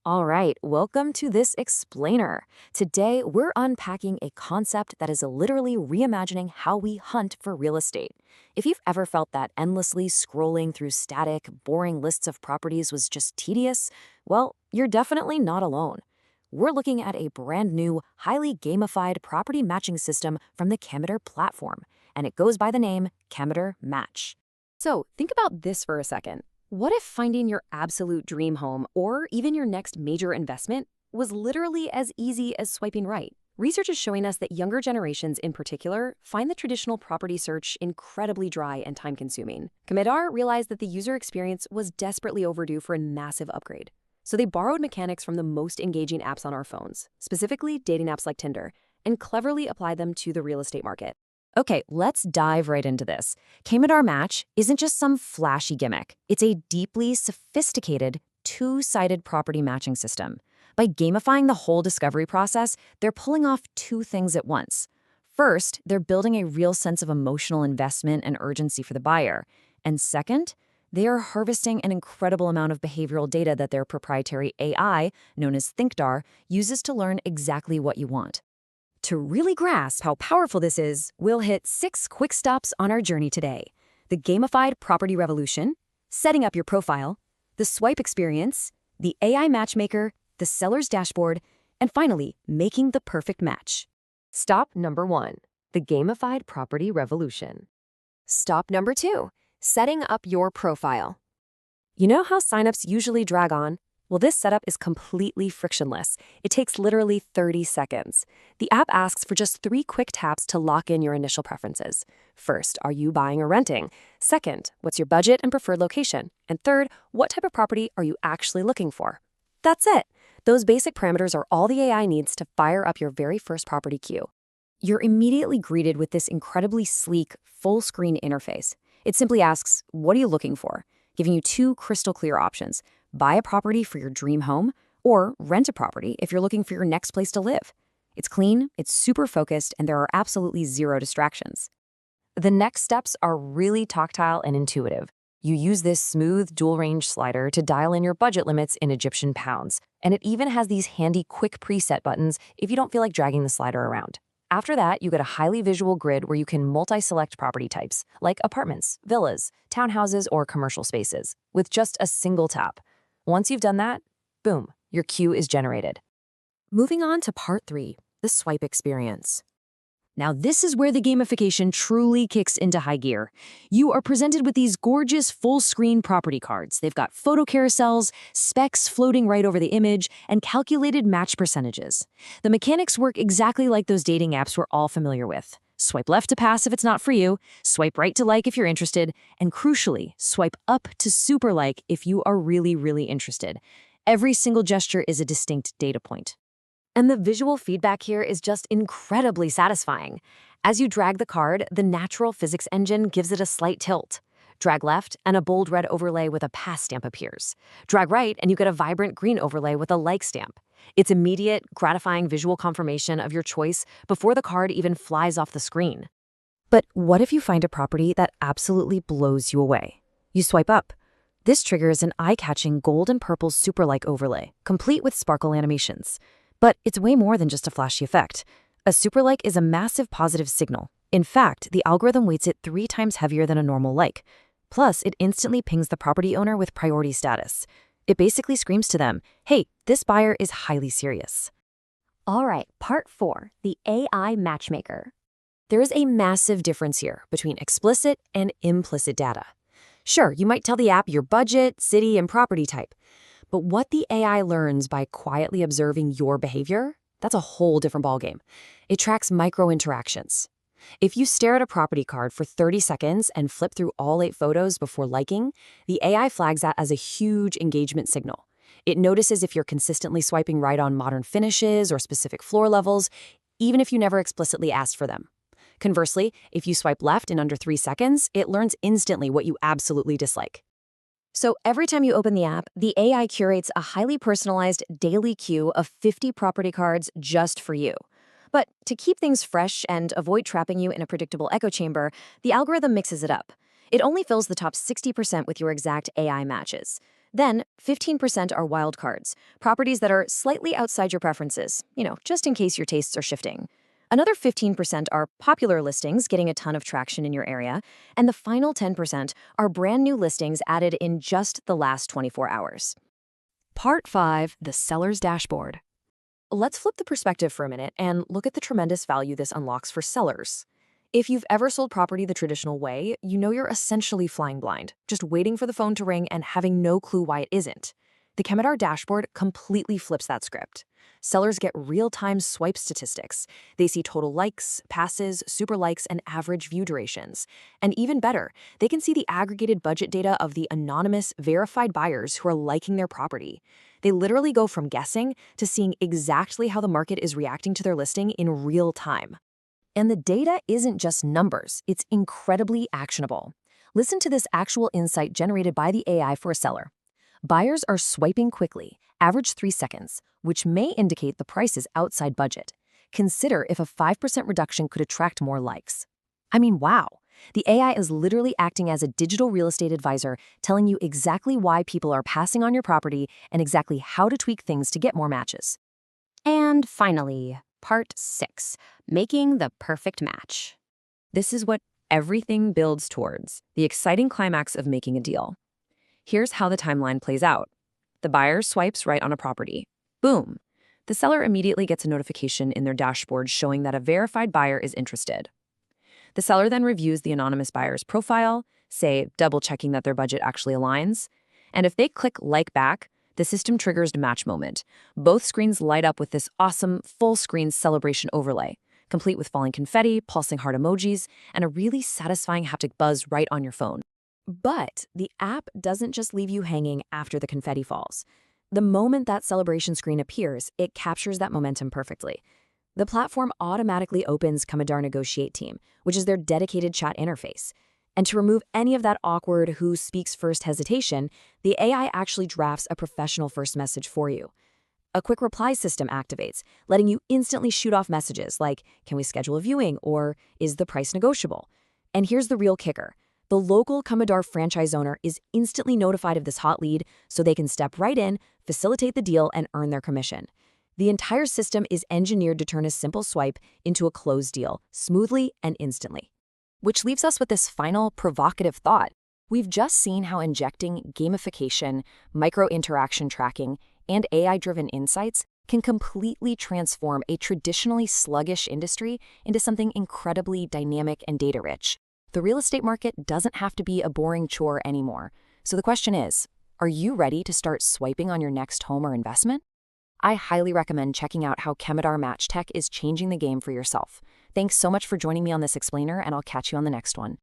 All right, welcome to this explainer. Today, we're unpacking a concept that is literally reimagining how we hunt for real estate. If you've ever felt that endlessly scrolling through static, boring lists of properties was just tedious, well, you're definitely not alone. We're looking at a brand new, highly gamified property matching system from the Kemedar platform, and it goes by the name Kemedar Match. So, think about this for a second. What if finding your absolute dream home or even your next major investment was literally as easy as swiping right? Research is showing us that younger generations in particular find the traditional property search incredibly dry and time-consuming. Kemedar realized that the user experience was desperately overdue for a massive upgrade. So they borrowed mechanics from the most engaging apps on our phones, specifically dating apps like Tinder, and cleverly applied them to the real estate market. Okay, let's dive right into this. Kemedar Match isn't just some flashy gimmick. It's a deeply sophisticated, two-sided property matching system. By gamifying the whole discovery process, they're pulling off two things at once. First, they're building a real sense of emotional investment and urgency for the buyer. And second, they are harvesting an incredible amount of behavioral data that their proprietary AI, known as ThinkDar, uses to learn exactly what you want. To really grasp how powerful this is, we'll hit 6 quick stops on our journey today. The gamified property revolution, setting up your profile, the swipe experience, the AI matchmaker, the seller's dashboard, and finally, making the perfect match. Stop number 1, the gamified property revolution. Stop number 2, setting up your profile. You know how signups usually drag on? Well, this setup is completely frictionless. It takes literally 30 seconds. The app asks for just 3 quick taps to lock in your initial preferences. First, are you buying or renting? Second, what's your budget and preferred location? And third, what type of property are you actually looking for? That's it. Those basic parameters are all the AI needs to fire up your very first property queue. You're immediately greeted with this incredibly sleek, full-screen interface. It simply asks, what are you looking for? Giving you 2 crystal clear options. Buy a property for your dream home, or rent a property if you're looking for your next place to live. It's clean, it's super focused, and there are absolutely 0 distractions. The next steps are really tactile and intuitive. You use this smooth dual-range slider to dial in your budget limits in Egyptian pounds, and it even has these handy quick preset buttons if you don't feel like dragging the slider around. After that, you get a highly visual grid where you can multi-select property types, like apartments, villas, townhouses, or commercial spaces, with just a single tap. Once you've done that, boom, your queue is generated. Moving on to part 3, the swipe experience. Now this is where the gamification truly kicks into high gear. You are presented with these gorgeous full-screen property cards. They've got photo carousels, specs floating right over the image, and calculated match percentages. The mechanics work exactly like those dating apps we're all familiar with. Swipe left to pass if it's not for you, swipe right to like if you're interested, and crucially, swipe up to super like if you are really, really interested. Every single gesture is a distinct data point. And the visual feedback here is just incredibly satisfying. As you drag the card, the natural physics engine gives it a slight tilt. Drag left, and a bold red overlay with a pass stamp appears. Drag right, and you get a vibrant green overlay with a like stamp. It's immediate, gratifying visual confirmation of your choice before the card even flies off the screen. But what if you find a property that absolutely blows you away? You swipe up. This triggers an eye-catching gold and purple super-like overlay, complete with sparkle animations. But it's way more than just a flashy effect. A super like is a massive positive signal. In fact, the algorithm weights it 3 times heavier than a normal like. Plus, it instantly pings the property owner with priority status. It basically screams to them, hey, this buyer is highly serious. All right, part 4, the AI matchmaker. There is a massive difference here between explicit and implicit data. Sure, you might tell the app your budget, city, and property type. But what the AI learns by quietly observing your behavior, that's a whole different ballgame. It tracks micro-interactions. If you stare at a property card for 30 seconds and flip through all 8 photos before liking, the AI flags that as a huge engagement signal. It notices if you're consistently swiping right on modern finishes or specific floor levels, even if you never explicitly asked for them. Conversely, if you swipe left in under 3 seconds, it learns instantly what you absolutely dislike. So every time you open the app, the AI curates a highly personalized daily queue of 50 property cards just for you. But to keep things fresh and avoid trapping you in a predictable echo chamber, the algorithm mixes it up. It only fills the top 60% with your exact AI matches. Then, 15% are wild cards, properties that are slightly outside your preferences, just in case your tastes are shifting. Another 15% are popular listings getting a ton of traction in your area, and the final 10% are brand new listings added in just the last 24 hours. Part 5, the seller's dashboard. Let's flip the perspective for a minute and look at the tremendous value this unlocks for sellers. If you've ever sold property the traditional way, you know you're essentially flying blind, just waiting for the phone to ring and having no clue why it isn't. The Kemedar dashboard completely flips that script. Sellers get real-time swipe statistics. They see total likes, passes, super likes, and average view durations. And even better, they can see the aggregated budget data of the anonymous, verified buyers who are liking their property. They literally go from guessing to seeing exactly how the market is reacting to their listing in real time. And the data isn't just numbers, it's incredibly actionable. Listen to this actual insight generated by the AI for a seller. Buyers are swiping quickly, average 3 seconds, which may indicate the price is outside budget. Consider if a 5% reduction could attract more likes. I mean, wow. The AI is literally acting as a digital real estate advisor, telling you exactly why people are passing on your property and exactly how to tweak things to get more matches. And finally, Part 6, making the perfect match. This is what everything builds towards, the exciting climax of making a deal. Here's how the timeline plays out. The buyer swipes right on a property. Boom! The seller immediately gets a notification in their dashboard showing that a verified buyer is interested. The seller then reviews the anonymous buyer's profile, say, double-checking that their budget actually aligns. And if they click like back, the system triggers the match moment. Both screens light up with this awesome full-screen celebration overlay, complete with falling confetti, pulsing heart emojis, and a really satisfying haptic buzz right on your phone. But the app doesn't just leave you hanging after the confetti falls. The moment that celebration screen appears, it captures that momentum perfectly. The platform automatically opens Kemedar Negotiate team, which is their dedicated chat interface. And to remove any of that awkward who speaks first hesitation, the AI actually drafts a professional first message for you. A quick reply system activates, letting you instantly shoot off messages like, "Can we schedule a viewing?" or "Is the price negotiable?" And here's the real kicker. The local Kemedar franchise owner is instantly notified of this hot lead, so they can step right in, facilitate the deal, and earn their commission. The entire system is engineered to turn a simple swipe into a closed deal, smoothly and instantly. Which leaves us with this final provocative thought. We've just seen how injecting gamification, micro-interaction tracking, and AI-driven insights can completely transform a traditionally sluggish industry into something incredibly dynamic and data-rich. The real estate market doesn't have to be a boring chore anymore. So the question is, are you ready to start swiping on your next home or investment? I highly recommend checking out how Kemedar Match Tech is changing the game for yourself. Thanks so much for joining me on this explainer, and I'll catch you on the next one.